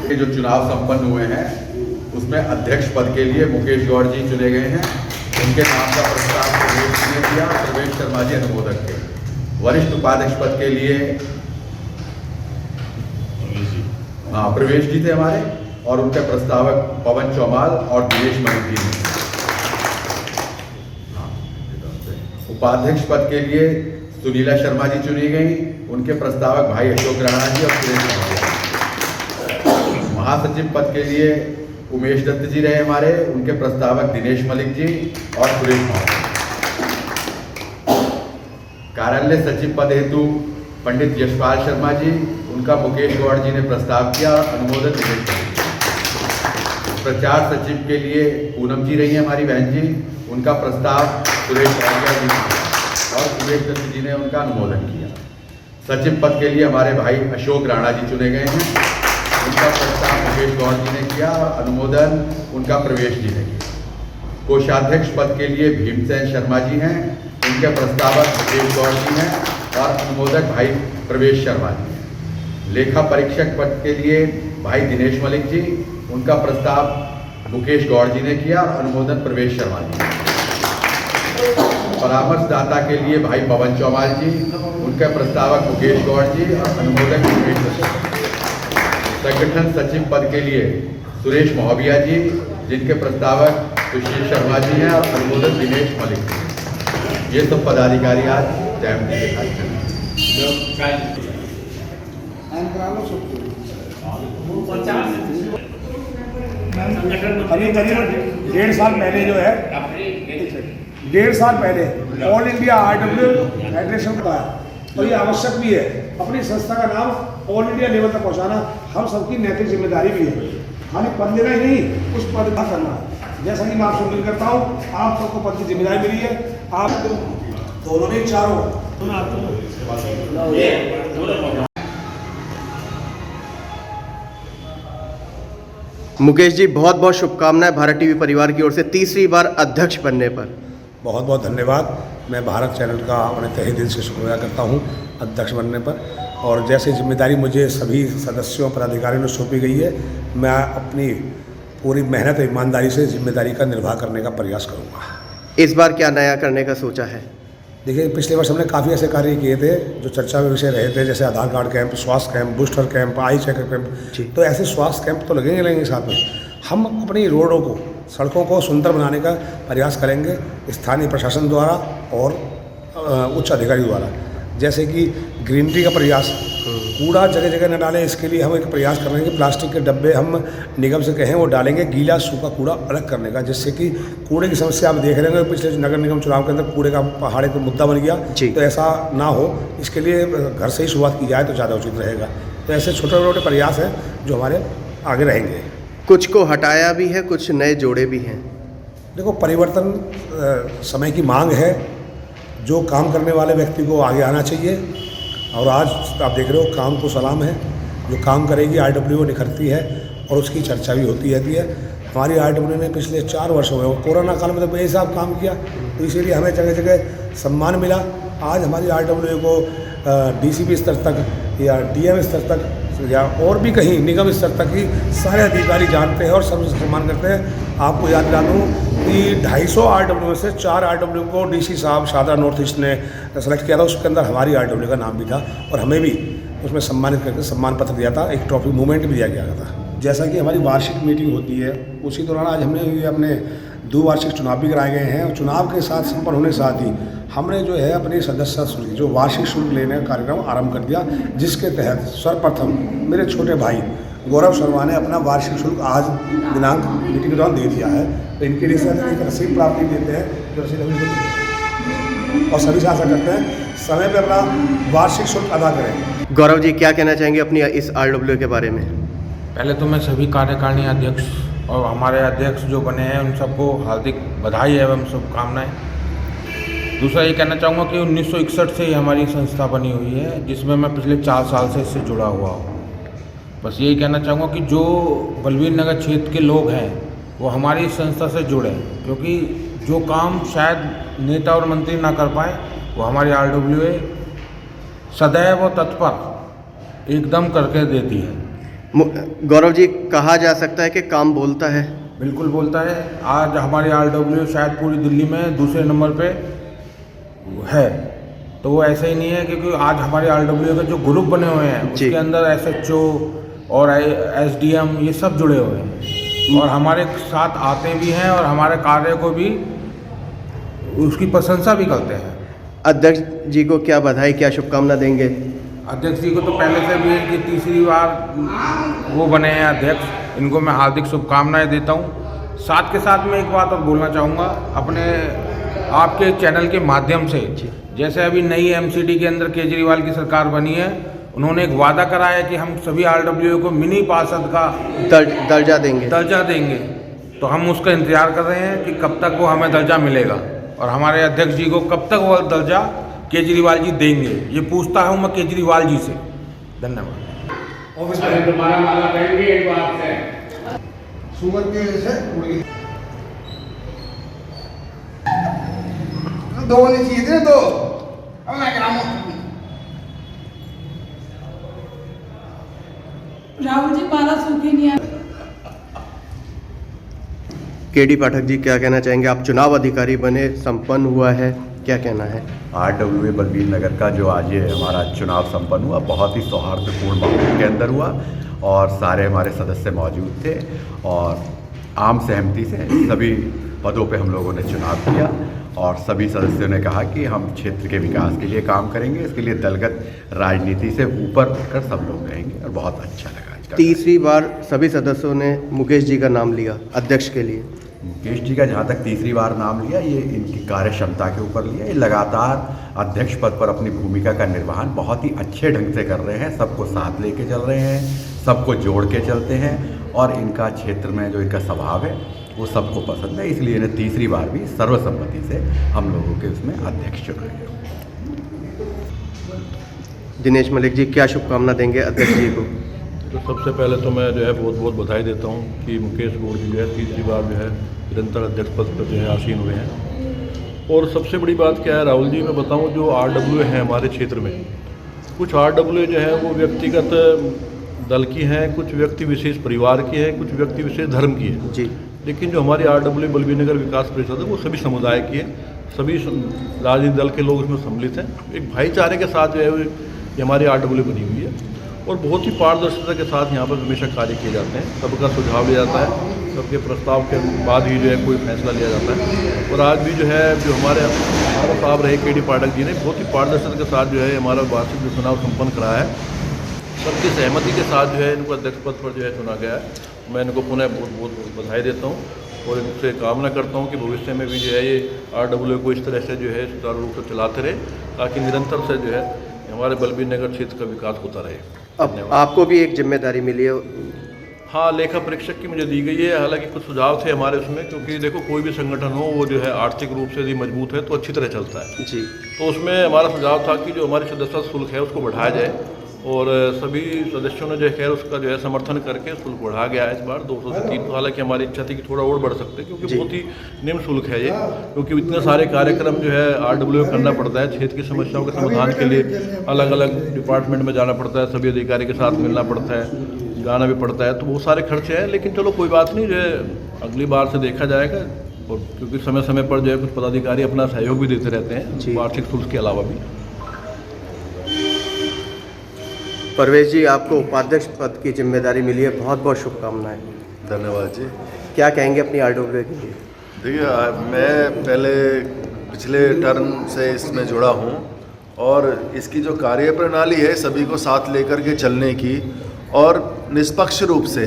ये जो चुनाव संपन्न हुए हैं उसमें अध्यक्ष पद के लिए मुकेश गौड़ जी चुने गए हैं। उनके नाम का प्रस्ताव प्रवेश जी ने किया, प्रवेश शर्मा जी अनुमोदक थे। वरिष्ठ उपाध्यक्ष पद के लिए प्रवेश जी थे हमारे, और उनके प्रस्तावक पवन चौमाल और दिनेश मलिक जी ने। उपाध्यक्ष पद के लिए सुनीला शर्मा जी चुनी गई, उनके प्रस्तावक भाई अशोक राणा जी और सुरेश मौर्य। महासचिव पद के लिए उमेश दत्त जी रहे हमारे, उनके प्रस्तावक दिनेश मलिक जी और सुरेश मौर्य। कार्यालय सचिव पद हेतु पंडित यशपाल शर्मा जी, उनका मुकेश गौड़ जी ने प्रस्ताव किया, अनुमोदन दिनेश मलिक। प्रचार सचिव के लिए पूनम जी रही है हमारी बहन जी, उनका प्रस्ताव सुरेश मौर्य जी और सुरेश दत्त जी ने उनका अनुमोदन किया। सचिव पद के लिए हमारे भाई अशोक राणा जी चुने गए हैं, उनका प्रस्ताव मुकेश गौड़ जी ने किया, अनुमोदन उनका प्रवेश जी ने किया। कोषाध्यक्ष पद के लिए भीमसेन शर्मा जी हैं, उनके प्रस्तावक मुकेश गौड़ जी हैं और अनुमोदक भाई प्रवेश शर्मा जी हैं। लेखा परीक्षक पद के लिए भाई दिनेश मलिक जी, उनका प्रस्ताव मुकेश गौड़ जी ने किया और अनुमोदन प्रवेश शर्मा जी। परामर्शदाता के लिए भाई पवन चौमाल जी, उनके प्रस्तावक मुकेश गौड़ जी और अनुमोदक मुकेश दत्त। संगठन सचिव पद के लिए सुरेश मौर्य जी, जिनके प्रस्तावक सुशील शर्मा जी हैं और अनुमोदक दिनेश मलिक जी। ये सब पदाधिकारी आज जयंती के साथ चले। अभी करीब 1.5 साल पहले जो है 1.5 साल पहले ऑल इंडिया RW फेडरेशन का है, और ये आवश्यक भी है। अपनी संस्था का नाम ऑल इंडिया लेवल तक पहुंचाना हम सबकी नैतिक जिम्मेदारी भी है। खाली पद लेना ही नहीं, उस पद का करना। जैसा कि मैं आपसे अपील करता हूँ, आप सबको पद की जिम्मेदारी मिली है। आप दोनों ने चारों मुकेश जी, बहुत बहुत शुभकामनाएं भारत टीवी परिवार की ओर से तीसरी बार अध्यक्ष बनने पर। बहुत बहुत धन्यवाद। मैं भारत चैनल का अपने तहे दिल से शुक्रिया करता हूं अध्यक्ष बनने पर, और जैसे जिम्मेदारी मुझे सभी सदस्यों पदाधिकारियों ने सौंपी गई है, मैं अपनी पूरी मेहनत और ईमानदारी से जिम्मेदारी का निर्वाह करने का प्रयास करूंगा। इस बार क्या नया करने का सोचा है? देखिए, पिछले वर्ष हमने काफ़ी ऐसे कार्य किए थे जो चर्चा में विषय रहे थे, जैसे आधार कार्ड कैंप, स्वास्थ्य camp, booster camp, eye checkup camp. तो ऐसे स्वास्थ्य कैंप तो लगेंगे साथ में। हम अपनी रोडों को, सड़कों को सुंदर बनाने का प्रयास करेंगे स्थानीय प्रशासन द्वारा और उच्च अधिकारी द्वारा। जैसे कि ग्रीनरी का प्रयास, कूड़ा जगह जगह न डालें, इसके लिए हम एक प्रयास कर रहे हैं कि प्लास्टिक के डब्बे हम निगम से कहें वो डालेंगे, गीला सूखा कूड़ा अलग करने का, जिससे कि कूड़े की समस्या आप देख रहे हैं पिछले नगर निगम चुनाव के अंदर कूड़े का पहाड़ एक मुद्दा बन गया। तो ऐसा ना हो, इसके लिए घर से ही शुरुआत की जाए तो ज़्यादा उचित रहेगा। तो ऐसे छोटे छोटे प्रयास हैं जो हमारे आगे रहेंगे। कुछ को हटाया भी है, कुछ नए जोड़े भी हैं। देखो, परिवर्तन समय की मांग है। जो काम करने वाले व्यक्ति को आगे आना चाहिए, और आज आप देख रहे हो काम को सलाम है। जो काम करेगी RW निखरती है और उसकी चर्चा भी होती रहती है। हमारी RW ने पिछले 4 वर्षों में, कोरोना काल में तो बेहिसाब काम किया, तो इसीलिए हमें जगह जगह सम्मान मिला। आज हमारी RW को DCP स्तर तक या DM स्तर तक या और भी कहीं निगम स्तर तक ही सारे अधिकारी जानते हैं और सब सम्मान करते हैं। आपको याद दिला दूँ कि 250 RW में से 4 RW को DC साहब शारदा नॉर्थ ईस्ट ने सेलेक्ट किया था। उसके अंदर हमारी RW का नाम भी था और हमें भी उसमें सम्मानित करके सम्मान पत्र दिया था, एक ट्रॉफी मूवमेंट भी दिया गया था। जैसा कि हमारी वार्षिक मीटिंग होती है, उसी दौरान आज हमने अपने 2 वार्षिक चुनाव भी कराए गए हैं। और चुनाव के साथ संपन्न होने के साथ ही हमने जो है अपनी सदस्यता शुल्क, जो वार्षिक शुल्क लेने का कार्यक्रम आरंभ कर दिया, जिसके तहत सर्वप्रथम मेरे छोटे भाई गौरव शर्मा ने अपना वार्षिक शुल्क आज दिनांक मीटिंग के दौरान दे दिया है। तो इनके लिए एक रसीद प्राप्ति देते हैं, जो रसीद और सभी से आशा करते हैं समय पर अपना वार्षिक शुल्क अदा करें। गौरव जी, क्या कहना चाहेंगे अपनी इस RW के बारे में? पहले तो मैं सभी कार्यकारिणी अध्यक्ष और हमारे अध्यक्ष जो बने हैं उन सबको हार्दिक बधाई एवं शुभकामनाएं। दूसरा ये कहना चाहूँगा कि 1961 से ही हमारी संस्था बनी हुई है, जिसमें मैं पिछले 4 साल से इससे जुड़ा हुआ हूँ। बस यही कहना चाहूँगा कि जो बलवीर नगर क्षेत्र के लोग हैं वो हमारी संस्था से जुड़े, क्योंकि जो काम शायद नेता और मंत्री ना कर पाए वो हमारी RWA सदैव तत्पर एकदम करके देती है। गौरव जी, कहा जा सकता है कि काम बोलता है? बिल्कुल बोलता है। आज हमारी RW शायद पूरी दिल्ली में दूसरे नंबर पे है, तो वो ऐसे ही नहीं है, क्योंकि आज हमारे RW के जो ग्रुप बने हुए हैं उसके अंदर SHO और SDM ये सब जुड़े हुए हैं और हमारे साथ आते भी हैं और हमारे कार्य को भी उसकी प्रशंसा भी करते हैं। अध्यक्ष जी को क्या बधाई, क्या शुभकामना देंगे? अध्यक्ष जी को तो पहले से भी कि तीसरी बार वो बने हैं अध्यक्ष, इनको मैं हार्दिक शुभकामनाएं देता हूँ। साथ के साथ मैं एक बात और बोलना चाहूँगा अपने आपके चैनल के माध्यम से। जैसे अभी नई MCD के अंदर केजरीवाल की सरकार बनी है, उन्होंने एक वादा करा है कि हम सभी RW को मिनी पार्षद का दर्जा देंगे, तो हम उसका इंतजार कर रहे हैं कि कब तक वो हमें दर्जा मिलेगा और हमारे अध्यक्ष जी को कब तक वो दर्जा केजरीवाल जी देंगे, ये पूछता हूँ मैं केजरीवाल जी से। धन्यवाद। तुम्हारा माला पहन एक बात है सुगर के से दो होनी चाहिए थे, दो अब मैं क्या राहुल जी माला सूखी नहीं है। KD पाठक जी, क्या कहना चाहेंगे? आप चुनाव अधिकारी बने, संपन्न हुआ है, क्या कहना है? RWA बलबीर नगर का जो आज ये हमारा चुनाव संपन्न हुआ, बहुत ही सौहार्दपूर्ण माहौल के अंदर हुआ और सारे हमारे सदस्य मौजूद थे और आम सहमति से सभी पदों पे हम लोगों ने चुनाव किया और सभी सदस्यों ने कहा कि हम क्षेत्र के विकास के लिए काम करेंगे, इसके लिए दलगत राजनीति से ऊपर उठकर सब लोग रहेंगे और बहुत अच्छा लगा। तीसरी बार सभी सदस्यों ने मुकेश जी का नाम लिया अध्यक्ष के लिए। मुकेश जी का जहाँ तक तीसरी बार नाम लिया, ये इनकी कार्य क्षमता के ऊपर लिया। ये लगातार अध्यक्ष पद पर अपनी भूमिका का निर्वहन बहुत ही अच्छे ढंग से कर रहे हैं, सबको साथ लेके चल रहे हैं, सबको जोड़ के चलते हैं और इनका क्षेत्र में जो इनका स्वभाव है वो सबको पसंद है, इसलिए इन्हें तीसरी बार भी सर्वसम्मति से हम लोगों के उसमें अध्यक्ष चुना गया। दिनेश मलिक जी, क्या शुभकामना देंगे अध्यक्ष जी को? तो सबसे पहले तो मैं जो है बहुत बहुत बधाई देता हूँ कि मुकेश गौड़ जी जो है तीसरी बार जो है निरंतर अध्यक्ष पद पर जो है आसीन हुए हैं। और सबसे बड़ी बात क्या है राहुल जी, मैं बताऊँ जो RWA हैं हमारे क्षेत्र में, कुछ RWA जो है वो व्यक्तिगत दल की हैं, कुछ व्यक्ति विशेष परिवार की है, कुछ व्यक्ति विशेष धर्म की है जी। लेकिन जो हमारी RWA बलबीर नगर विकास परिषद है वो सभी समुदाय की है, सभी राजनीतिक दल के लोग उसमें सम्मिलित हैं। एक भाईचारे के साथ जो है ये हमारी RWA बनी हुई है और बहुत ही पारदर्शिता के साथ यहाँ पर हमेशा कार्य किए जाते हैं। सबका सुझाव लिया जाता है, सबके प्रस्ताव के बाद ही जो है कोई फैसला लिया जाता है। और आज भी जो है जो हमारे साहब रहे KD पाठक जी ने बहुत ही पारदर्शिता के साथ जो है हमारा वार्षिक जो चुनाव संपन्न कराया है, सबकी सहमति के साथ जो है इनको अध्यक्ष पद पर जो है चुना गया है। मैं इनको पुनः बहुत बहुत बधाई देता हूँ और इनसे कामना करता हूँ कि भविष्य में भी जो है ये RWA को इस तरह से जो है सुचारू रूप से चलाते रहे, ताकि निरंतर से जो है हमारे बलबीर नगर क्षेत्र का विकास होता रहे। अब आपको भी एक जिम्मेदारी मिली है। हाँ, लेखा परीक्षक की मुझे दी गई है। हालांकि कुछ सुझाव थे हमारे उसमें, क्योंकि देखो कोई भी संगठन हो वो जो है आर्थिक रूप से यदि मजबूत है तो अच्छी तरह चलता है जी। तो उसमें हमारा सुझाव था कि जो हमारी सदस्यता शुल्क है उसको बढ़ाया जाए और सभी सदस्यों ने जो है खैर उसका जो है समर्थन करके शुल्क बढ़ा गया है इस बार 200 से 300। हालांकि हमारी इच्छा थी कि थोड़ा और बढ़ सकते, क्योंकि बहुत ही निम्न शुल्क है ये, क्योंकि इतने सारे कार्यक्रम जो है RWA करना पड़ता है। क्षेत्र की समस्याओं के समाधान के लिए अलग अलग डिपार्टमेंट में जाना पड़ता है, सभी अधिकारी के साथ मिलना पड़ता है, जाना भी पड़ता है, तो बहुत सारे खर्चे हैं। लेकिन चलो कोई बात नहीं, जो है अगली बार से देखा जाएगा। और क्योंकि समय समय पर जो है कुछ पदाधिकारी अपना सहयोग भी देते रहते हैं वार्षिक शुल्क के अलावा भी। परवेश जी, आपको उपाध्यक्ष पद की जिम्मेदारी मिली है, बहुत बहुत शुभकामनाएं। धन्यवाद जी। क्या कहेंगे अपनी RWA के लिए? देखिए, मैं पहले पिछले टर्म से इसमें जुड़ा हूँ और इसकी जो कार्य प्रणाली है सभी को साथ लेकर के चलने की और निष्पक्ष रूप से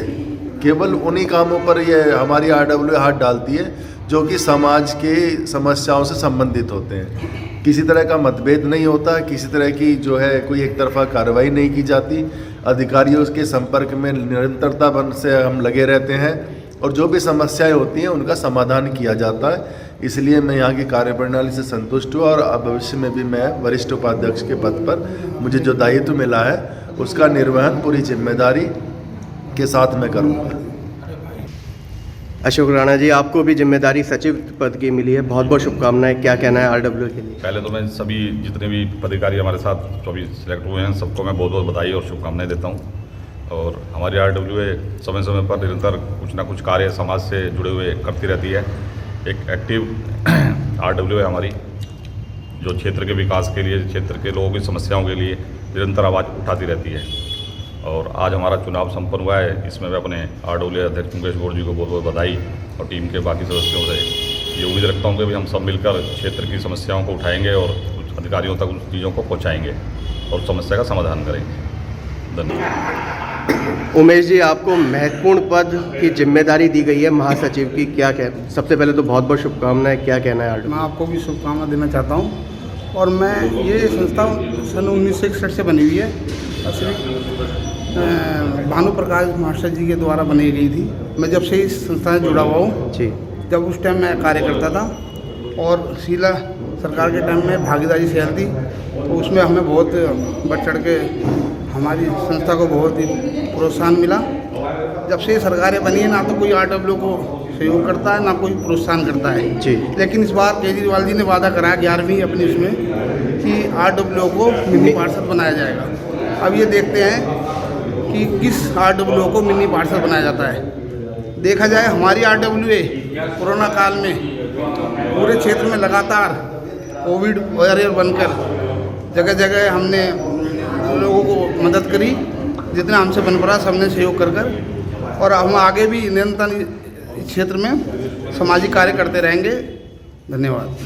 केवल उन्हीं कामों पर ये हमारी RWA हाथ डालती है जो कि समाज की समस्याओं से संबंधित होते हैं। किसी तरह का मतभेद नहीं होता, किसी तरह की जो है कोई एक तरफा कार्रवाई नहीं की जाती। अधिकारियों के संपर्क में निरंतरता से हम लगे रहते हैं और जो भी समस्याएं होती हैं उनका समाधान किया जाता है। इसलिए मैं यहाँ की कार्यप्रणाली से संतुष्ट हूँ और भविष्य में भी मैं वरिष्ठ उपाध्यक्ष के पद पर मुझे जो दायित्व मिला है उसका निर्वहन पूरी जिम्मेदारी के साथ मैं करूँगा। अशोक राणा जी, आपको भी जिम्मेदारी सचिव पद की मिली है, बहुत बहुत शुभकामनाएं। क्या कहना है RW के लिए? पहले तो मैं सभी जितने भी पदाधिकारी हमारे साथ जो अभी सिलेक्ट हुए हैं सबको मैं बहुत बहुत बधाई और शुभकामनाएं देता हूं। और हमारी RWA समय समय पर निरंतर कुछ ना कुछ कार्य समाज से जुड़े हुए करती रहती है। एक एक्टिव RWA हमारी जो क्षेत्र के विकास के लिए, क्षेत्र के लोगों की समस्याओं के लिए निरंतर आवाज़ उठाती रहती है। और आज हमारा चुनाव संपन्न हुआ है, इसमें मैं अपने RWA अध्यक्ष मुकेश गौड़ जी को बहुत बहुत बधाई और टीम के बाकी सदस्यों से ये उम्मीद रखता हूँ कि हम सब मिलकर क्षेत्र की समस्याओं को उठाएंगे और कुछ अधिकारियों तक उन चीज़ों को पहुँचाएंगे और समस्या का समाधान करेंगे। धन्यवाद। उमेश जी, आपको महत्वपूर्ण पद की जिम्मेदारी दी गई है महासचिव की, क्या कह सबसे पहले तो बहुत बहुत शुभकामनाएं। क्या कहना है RW? मैं आपको भी शुभकामना देना चाहता हूँ। और मैं ये संस्था सन 1961 से बनी हुई है और श्री भानु प्रकाश मास्टर जी के द्वारा बनाई गई थी। मैं जब से इस संस्था से जुड़ा हुआ हूँ जी, जब उस टाइम मैं कार्य करता था और शीला सरकार के टाइम में भागीदारी सेल थी, तो उसमें हमें बहुत बढ़ चढ़ के हमारी संस्था को बहुत ही प्रोत्साहन मिला। जब से सरकारें बनी है ना तो कोई RW को सहयोग करता है ना कोई प्रोत्साहन करता है जी। लेकिन इस बार केजरीवाल जी ने वादा करा 11वीं अपनी उसमें कि RW को मिनी पार्षद बनाया जाएगा। अब ये देखते हैं कि किस RW को मिनी पार्षद बनाया जाता है। देखा जाए हमारी RWA कोरोना काल में पूरे क्षेत्र में लगातार कोविड वॉरियर बनकर जगह जगह हमने लोगों को मदद करी, जितना हमसे बन पड़ा सबने सहयोग कर और हम आगे भी निरंतर इस क्षेत्र में सामाजिक कार्य करते रहेंगे। धन्यवाद।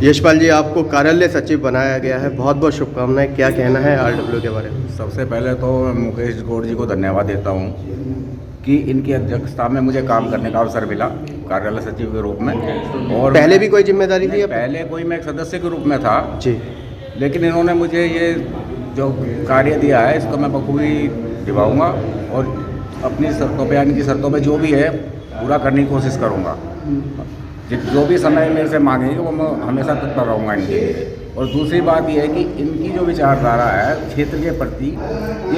यशपाल जी, आपको कार्यालय सचिव बनाया गया है, बहुत बहुत शुभकामनाएं। क्या कहना है RW के बारे में? सबसे पहले तो मुकेश गौड़ जी को धन्यवाद देता हूँ कि इनकी अध्यक्षता में मुझे काम करने का अवसर मिला कार्यालय सचिव के रूप में। और पहले भी कोई जिम्मेदारी थी? पहले कोई मैं एक सदस्य के रूप में था जी, लेकिन इन्होंने मुझे ये जो कार्य दिया है इसको मैं बखूबी निभाऊंगा और अपनी शर्तों पर, यानी कि शर्तों पर जो भी है पूरा करने की कोशिश करूँगा। जो भी समय मेरे से मांगेंगे वो मैं हमेशा तत्पर रहूँगा इनके लिए। और दूसरी बात ये है कि इनकी जो विचारधारा है क्षेत्र के प्रति,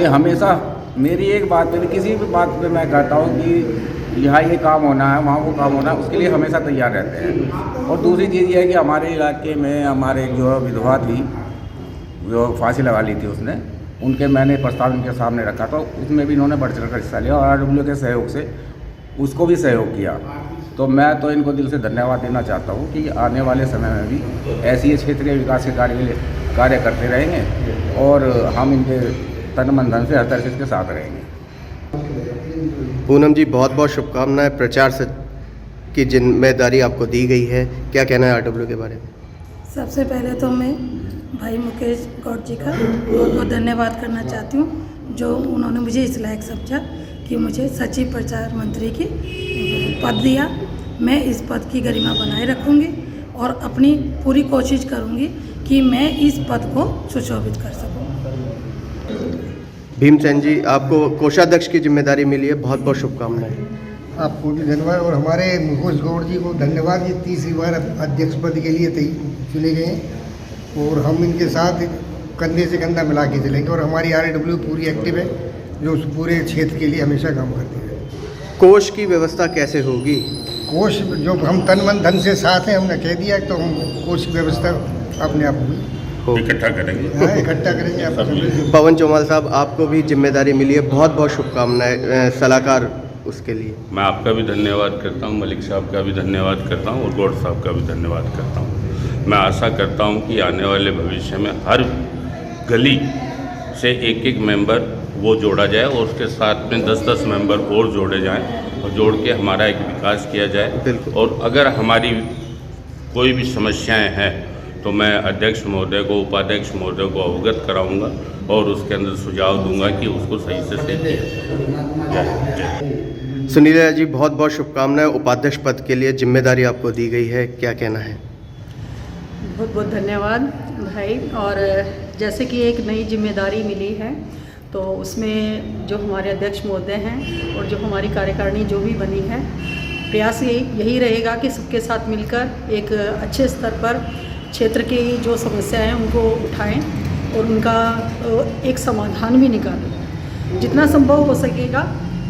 ये हमेशा मेरी एक बात पे, किसी भी बात पे मैं कहता हूँ कि यहाँ ये काम होना है, वहाँ वो काम होना है, उसके लिए हमेशा तैयार रहते हैं। और दूसरी चीज़ ये है कि हमारे इलाके में हमारे जो विधवा थी जो फांसी लगा ली थी उसने, उनके मैंने प्रस्ताव इनके सामने रखा था, उसमें भी इन्होंने बढ़ चढ़ कर हिस्सा लिया और RW के सहयोग से उसको भी सहयोग किया। तो मैं तो इनको दिल से धन्यवाद देना चाहता हूँ कि आने वाले समय में भी ऐसी ही क्षेत्रीय विकास के कार्य करते रहेंगे और हम इनके तन मन धन से हर तरह से इसके साथ रहेंगे। पूनम जी, बहुत बहुत शुभकामनाएं। प्रचार की जिम्मेदारी आपको दी गई है, क्या कहना है RW के बारे में? सबसे पहले तो मैं भाई मुकेश गौड़ जी का बहुत बहुत धन्यवाद करना चाहती हूँ, जो उन्होंने मुझे इस लायक समझा कि मुझे सचिव प्रचार मंत्री की पद दिया। मैं इस पद की गरिमा बनाए रखूँगी और अपनी पूरी कोशिश करूँगी कि मैं इस पद को सुशोभित कर सकूँ। भीमसेन जी, आपको कोषाध्यक्ष की जिम्मेदारी मिली है, बहुत बहुत शुभकामनाएं। आपको भी धन्यवाद और हमारे मुकेश गौड़ जी को धन्यवाद। ये तीसरी बार अध्यक्ष पद के लिए चुने गए हैं और हम इनके साथ कंधे से कंधा मिला के चलेंगे और हमारी RW पूरी एक्टिव है जो पूरे क्षेत्र के लिए हमेशा काम करती है। कोष की व्यवस्था कैसे होगी? कोष जो हम तन मन धन से साथ हैं, हमने कह दिया तो हम कोष की व्यवस्था अपने आप होगी, इकट्ठा करेंगे। हाँ, इकट्ठा करेंगे। आप पवन चौमाल साहब, आपको भी जिम्मेदारी मिली है, बहुत बहुत शुभकामनाएं सलाहकार उसके लिए। मैं आपका भी धन्यवाद करता हूं, मलिक साहब का भी धन्यवाद करता हूं और गौड़ साहब का भी धन्यवाद करता हूं। मैं आशा करता हूं कि आने वाले भविष्य में हर गली से एक एक मेंबर वो जोड़ा जाए और उसके साथ में 10-10 मेंबर और जोड़े जाएं और जोड़ के हमारा एक विकास किया जाए। और अगर हमारी कोई भी समस्याएं हैं तो मैं अध्यक्ष महोदय को, उपाध्यक्ष महोदय को अवगत कराऊंगा और उसके अंदर सुझाव दूंगा कि उसको सही से किया। सुनीला जी, बहुत बहुत शुभकामनाएं। उपाध्यक्ष पद के लिए जिम्मेदारी आपको दी गई है, क्या कहना है? बहुत बहुत धन्यवाद भाई। और जैसे कि एक नई जिम्मेदारी मिली है तो उसमें जो हमारे अध्यक्ष महोदय हैं और जो हमारी कार्यकारिणी जो भी बनी है, प्रयास यही रहेगा कि सबके साथ मिलकर एक अच्छे स्तर पर क्षेत्र की जो समस्याएं हैं उनको उठाएं और उनका एक समाधान भी निकालें। जितना संभव हो सकेगा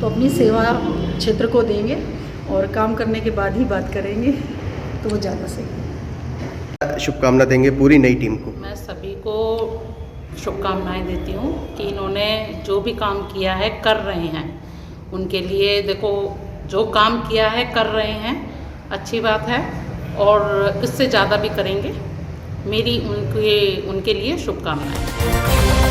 तो अपनी सेवा क्षेत्र को देंगे और काम करने के बाद ही बात करेंगे तो वो ज़्यादा सही। शुभकामना देंगे पूरी नई टीम को? मैं सभी को शुभकामनाएं देती हूँ कि इन्होंने जो भी काम किया है कर रहे हैं, उनके लिए देखो जो काम किया है कर रहे हैं, अच्छी बात है और इससे ज़्यादा भी करेंगे। मेरी उनके लिए शुभकामनाएं।